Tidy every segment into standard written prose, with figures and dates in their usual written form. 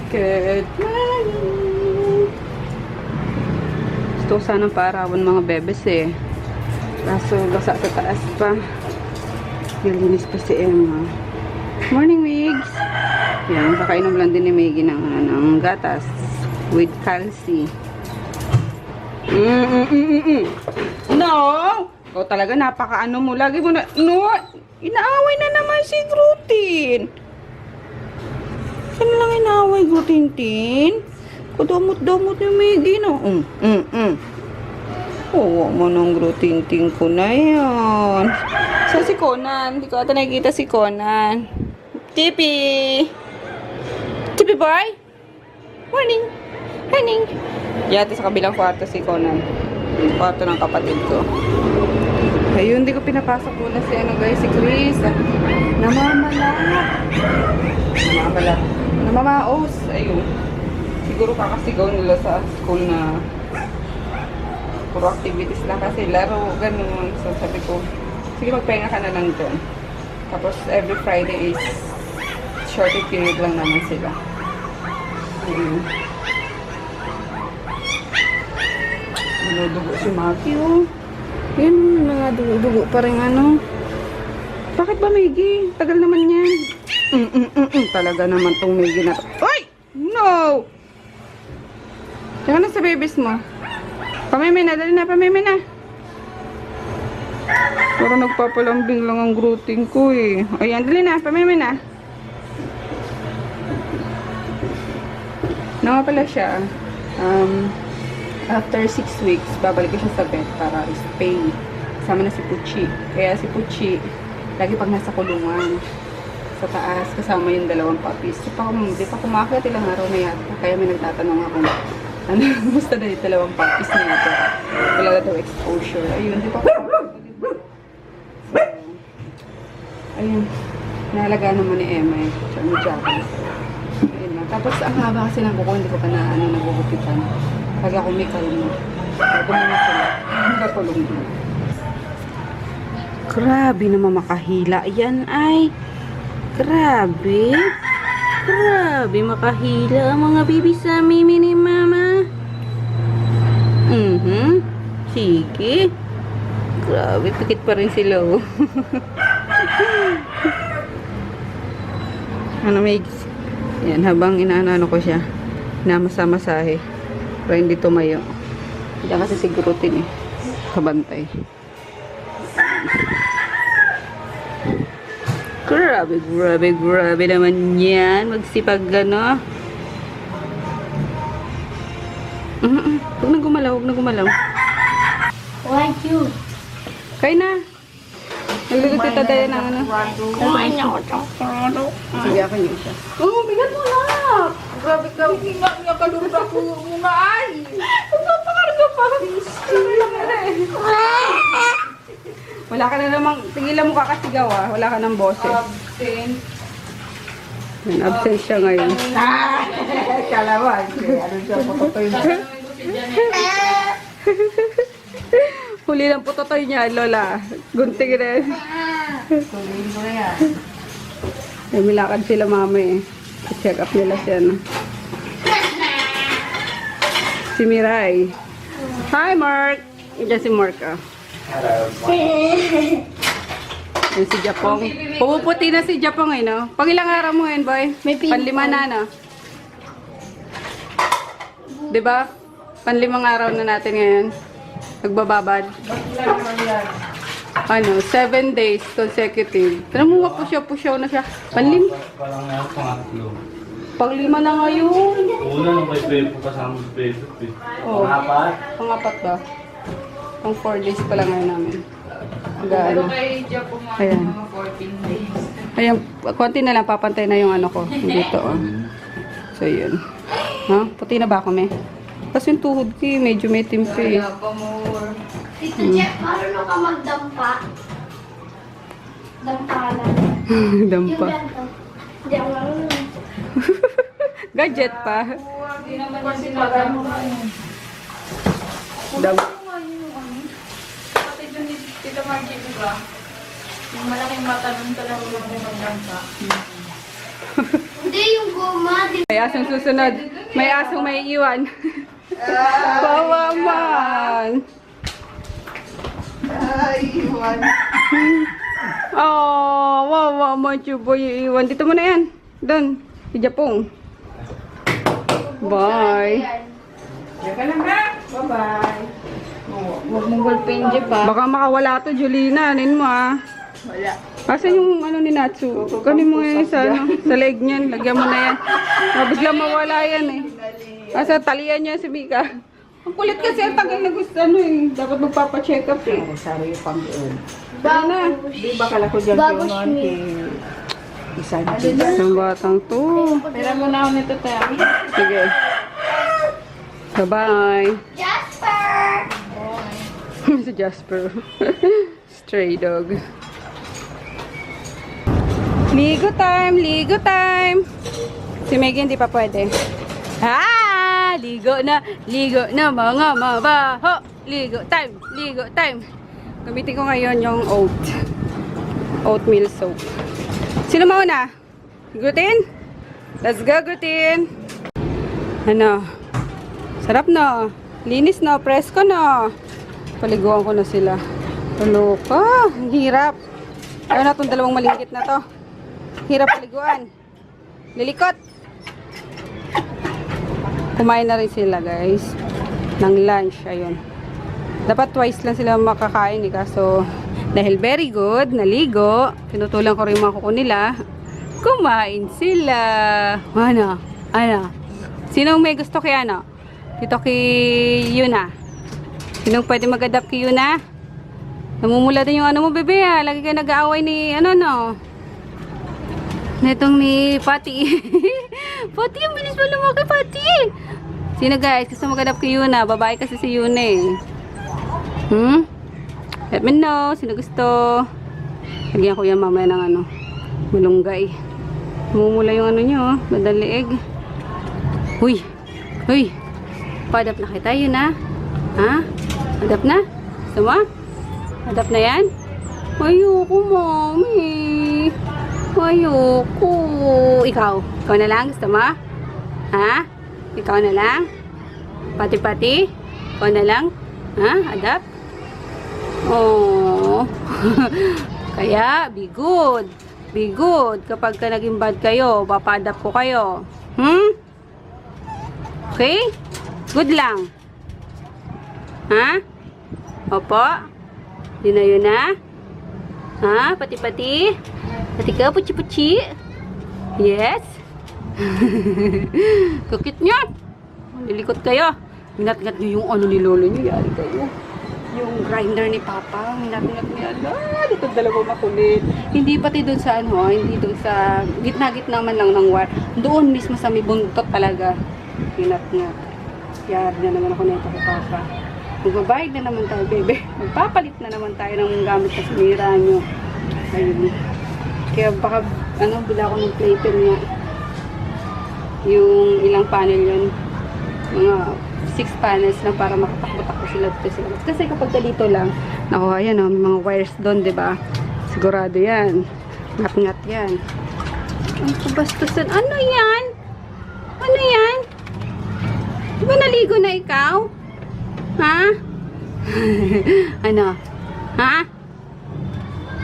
Good morning! Gusto ko sanang paarawan mga bebes eh. Kaso basa sa taas pa. Nilinis pa si Emma. Morning, Wigs! Yan, kakainom lang din ni Maggie ng gatas with calci. No! O talaga, napaka-ano mo. Lagi mo na, no! Inaaway na naman si Grutin. Saan lang inaaway, Grutin-tin? Kudumot-dumot yung Maggie, no? Oo, mo nung Grutin-tin ko na yan. Saan si Conan? Hindi ko ata nakikita si Conan. Tippy! Tippy boy! Morning! Morning! Yate sa kabilang kwarto si Conan. Yung kwarto ng kapatid ko. Ayun, hindi ko pinapasok muna si guys, si Chris. Namamaos. Ayun. Siguro kakasigaw nila sa school na puro activities lang kasi laro, ganun. So sabi ko, sige magpahinga ka na lang dyan. Tapos every Friday is shorty period lang naman sila. Ayun. Dugo si Maki, oh. Yan, mga dugo pa rin ano. Bakit ba, Maggie? Tagal naman yan. Talaga naman tong Maggie na to. Ay! No! Diyan na sa babies mo. Pameme na, dali na, pameme na. Parang nagpapalambing lang ang gruting ko eh. Ayan, dali na, pameme na. Nawa pala siya. After 6 weeks, babalik ko siya sa vet para spay. Kasama na si Puchi. Kaya si Puchi, lagi pag nasa kulungan, sa taas, kasama yung dalawang puppies. Di pa kumakit ilang araw na yata. Kaya may nagtatanong ako, ano, gusto na yung dalawang puppies na ito. Wala na daw exposure. Ayun, di pa kumakit. So, ayun. Nahalaga naman ni Emma eh. Siya mo Japanese. Ayun na. Tapos, ang haba kasi ng kuko, hindi ko pa na, nagugupitan. Pag ako may kalma. Bago mo na sila. Ang kakulong doon. Grabe naman makahila. Yan ay. Grabe. Grabe makahila ang mga baby sa mimi ni mama. Sige. Grabe. Pikit pa rin sila oh. Ano may. Yan habang inaano ko siya. Namasa-masahe. Para hindi tumayo. Diyan kasi sigurutin eh. Kabantay. Grabe naman yan. Magsipag gano. Huwag na gumalaw. Why you? Kaya na. Nagluluto tita tayo ng ano. Kumain ako chocolate. Sige, akin yun siya. Oh, bigat mo na. Grabe ka. Hindi nga kalurga ko muna ay. Magpapakarga pa. Wala ka na namang, tigilan mo kakasigaw ah. Wala ka ng boses. Absent. Absent siya ngayon. Kalawan. Ano siya, putotoy na. Huli lang putotoy niya, Lola. Gunting rin. Kunin mo na yan. May milakad sila mama eh. I-check up nila siya, no? Si Mirai. Hi, Mark! Diyan si Mark, ah. Yan si Japong. Pumuputi na si Japong, eh, no? Pag ilang araw mo yun, boy? May pimple. Panlima na, no? Diba? Panlimang araw na natin ngayon. Nagbababad. Ano, 7 days consecutive. Tanamuha pusyaw na siya. Panlim. Parang nga pangatlo. Panglima na ngayon. Una nung kay Bebo kasama si Bebo. Oh. Pangapat? Pangapat ba? Pang 4 days pa lang ngayon namin. Gaano. Ayan. Ayan, konti na lang, papantay na yung ano ko. Dito, oh. So, yun. Ha? Puti na ba ako, me? Kasi yung tuhod ko, medyo may timpi. Tito Jeff, marunong ka magdampa? Dampa lang. Yung Dampa. ganito. Hindi ako marunong. Gadget pa. Hindi naman yung sinagano. Dam. Pati dun ni Tita Margie, diba? Yung malaking mata dun talaga yung magdampa. Hindi yung goma. May asong susunod. May asong may iwan. Bawa man. Ay, iwan. Oh, wawa man chuboy iwan. Dito mo na yan. Doon. Si Japong. Bye. Diyan ka lang ha. Bye-bye. Huwag mong ballpen, Jep ha. Baka makawala to, Julina. Anin mo ha. Wala. Asan yung ano ni Natsu? Kanin mo ngayon sa, ano, sa leg niyan. Lagyan mo na yan. Bigla mawala yan eh. Asa talian niya si Mika. Ang kulit kasi ang tagal na gusto ano eh. Dapat magpapacheck up eh. Sari yung pang-iwan. Ano na? Di ba kala ko dyan Bago pinuan Schmidt. kay isa na sila. Ang batang to. Pera mo na ako nito, Tami. Sige. Bye-bye. Jasper! Si Jasper. Stray dog. Ligo time! Ligo time! Si Megan di pa pwede. Ha! Ligo na mga mabaho! Ligo time! Ligo time! Gamitin ko ngayon yung oatmeal soap. Sino mauna? Gutin? Let's go, Gutin! Ano? Sarap na. Linis na. Presko na. Paliguan ko na sila. Taloka. Ang hirap. Ayaw na itong dalawang malingkit na to. Hirap paliguan. Lilikot. Kumain na rin sila, guys. Ng lunch. Ayun. Dapat twice lang sila makakain eh. Kaso, dahil very good, naligo, tinutulang ko rin yung mga kuko nila. Kumain sila. Ano? Ano? Sinong may gusto kay ano? Dito kay Yuna. Sinong pwede mag-adapt kay Yuna? Namumula din yung ano mo, bebe ha. Lagi kayo nag-aaway ni, ano no? Netong ni Pati. Pati, ang bilis mo lumaki, Pati. Sino guys? Gusto mag-adapt kay Yuna. Babae kasi si Yuna eh. Let me know. Sino gusto? Lagyan ko yan mamaya ng ano. Malunggay. Namumula yung ano nyo, bandang leeg. Uy! Uy! Pa-adapt na kita, Yuna. Ha? Adapt na? Gusto mo? Adapt na yan? Ayoko, mami. Ayoko. Ikaw? Ikaw na lang? Gusto mo? Ha? Ikaw na lang? Pati-pati? Ikaw na lang? Ha? Adapt? Oh. Kaya, be good. Be good. Kapag ka naging bad kayo, papa-adapt ko kayo. Okay? Good lang. Ha? Opo? Yun na yun na? Ha? Pati-pati? Pati ka? Puchi-puchi? Yes? Kukit nyo. Lilikot kayo. Minat-ngat nyo yung ano ni lolo nyo. Yari kayo. Yung grinder ni Papa. Minat-ngat niya. Dito dalawang makulit. Hindi pati doon sa ano. Hindi doon sa gitna-gitna man lang ng war. Doon mismo sa may buntot talaga. Minat-ngat. Yari na naman ako nito kay Papa. Magbabayad na naman tayo, bebe. Magpapalit na naman tayo ng gamit na sinira nyo. Ayun. Kaya baka, ano, bila ko ng playpen nga. Yung ilang panel yun. Mga 6 panels lang para makatakbo-takbo sila dito sila. Kasi kapag dito lang, naku, ayan o, may mga wires doon, diba? Sigurado yan. Ngat-ngat yan. Ang kabastusan. Ano yan? Ano yan? Di ba naligo na ikaw? Ha? Ano? Ha?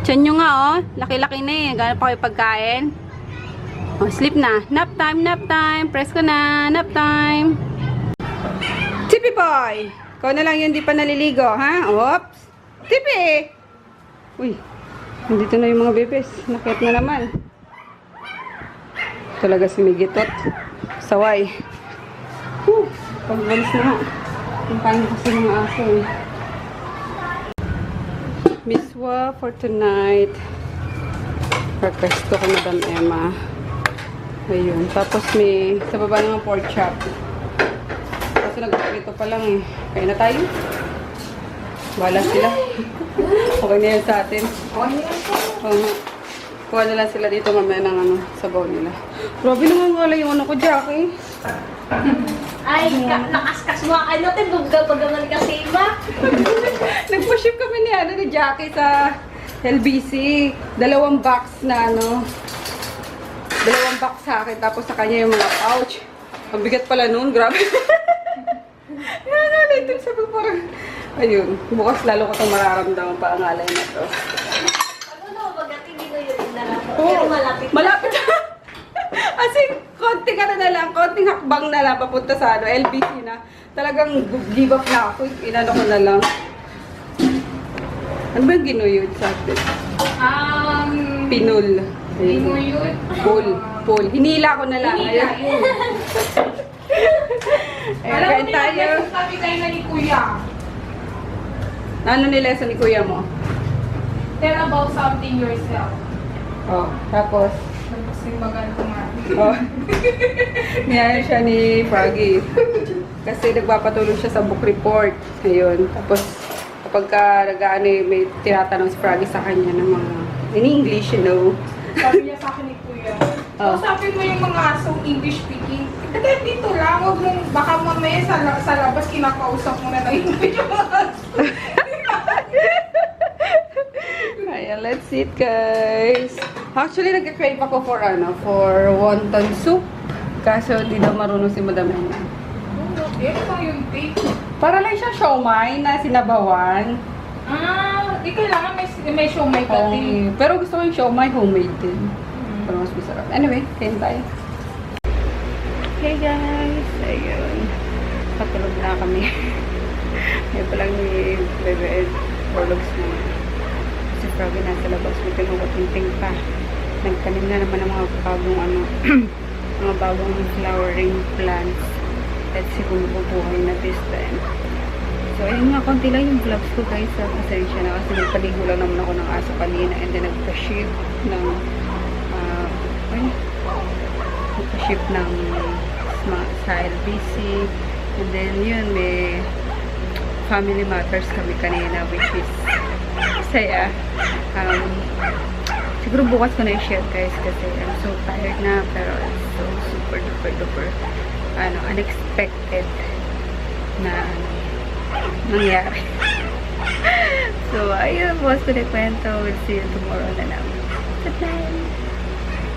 Tiyan nyo nga oh. Laki-laki na eh. Gano'n pa kayo pagkain? Oh, sleep na. Nap time, nap time. Press ko na. Nap time. Tipi boy! Ikaw na lang yun di pa naliligo, ha? Oops! Tipi! Uy! Nandito na yung mga bebes. Nakit na naman. Talaga sumigitot. Saway. Pagbalis na nga. Kumpain kasi mga aso eh. Miswa for tonight. Request ko kay Madam Emma. Ayun. Tapos may sa baba ng pork chop. Kasi nagpaprito pa lang eh. Kaya na tayo. Wala sila. Okay na yan sa atin. Kuha na lang sila dito mamaya ng ano, sabaw nila. Grabe naman wala yung ano ko, Jackie. Ay, nakaskas mo ano, tibugga-bugaman kasi ba? Nagpo-ship kami ni, ano, ni Jackie sa LBC. 2 box na ano. 2 box sa akin, tapos sa kanya yung mga pouch. Ang bigat pala nun, grabe. Nangangalay din sabi parang, ayun, bukas lalo ko itong mararamdaman pa ang alay na to. Ano na, bagat hindi ko yung nalaman. Oo. Pero malapit. Malapit. Kasi konting ano na lang, konting hakbang na lang papunta sa ano, LBC na. Talagang give up na ako. Inano ko na lang. Ano ba yung ginuyod sa atin? Pinul. Inuyod. Pol. Hinila ko na lang. Hinila Ayun. Alam mo, Kain tayo. nilabeses kami kayo na ni Kuya. Ano ni lesson ni kuya mo? Tell about something yourself. Oh, tapos, Kasi maganda nga. oh, niyaya siya ni Froggy. Kasi nagpapatulong siya sa book report. Ayun. Tapos, kapag ka nag-ano, may tinatanong si Froggy sa kanya ng mga, in English, you know. Sabi niya sa akin ni Kuya, Oh. kausapin mo yung mga asong English speaking. Kahit dito lang, huwag mong, baka mamaya sa labas kinakausap mo na English yung mga aso. Ayan, let's eat, guys. Actually, nag-crave ako for wonton soup. Kaso, hindi daw marunong si Madam Ena. Ano ba yung tape? Para lang siya siomay na sinabawan. Di kailangan may siomay ka din. Pero gusto ko yung siomay homemade din. Para mas masarap. Anyway, kain tayo. Hey guys! Ayun. Patulog na kami. May palang ni Bebe Ed. Prologs na. Si Froggy nasa labas. May tinuwatinting pa. Nagtanim na naman ng mga bagong mga bagong flowering plants. Let's see kung bubuhay na this time. So, ayun nga, konti lang yung vlogs ko guys. Pasensya na kasi nagpaligo lang naman ako ng aso kanina and then nagpa-ship ng nagpa-ship ng sa LBC and then yun, may family matters kami kanina which is saya. Siguro bukas ko na i-share guys kasi I'm so tired na pero it's so super duper unexpected na nangyari. So, ayun, bukas ko na kwento. We'll see you tomorrow na lang. Good night!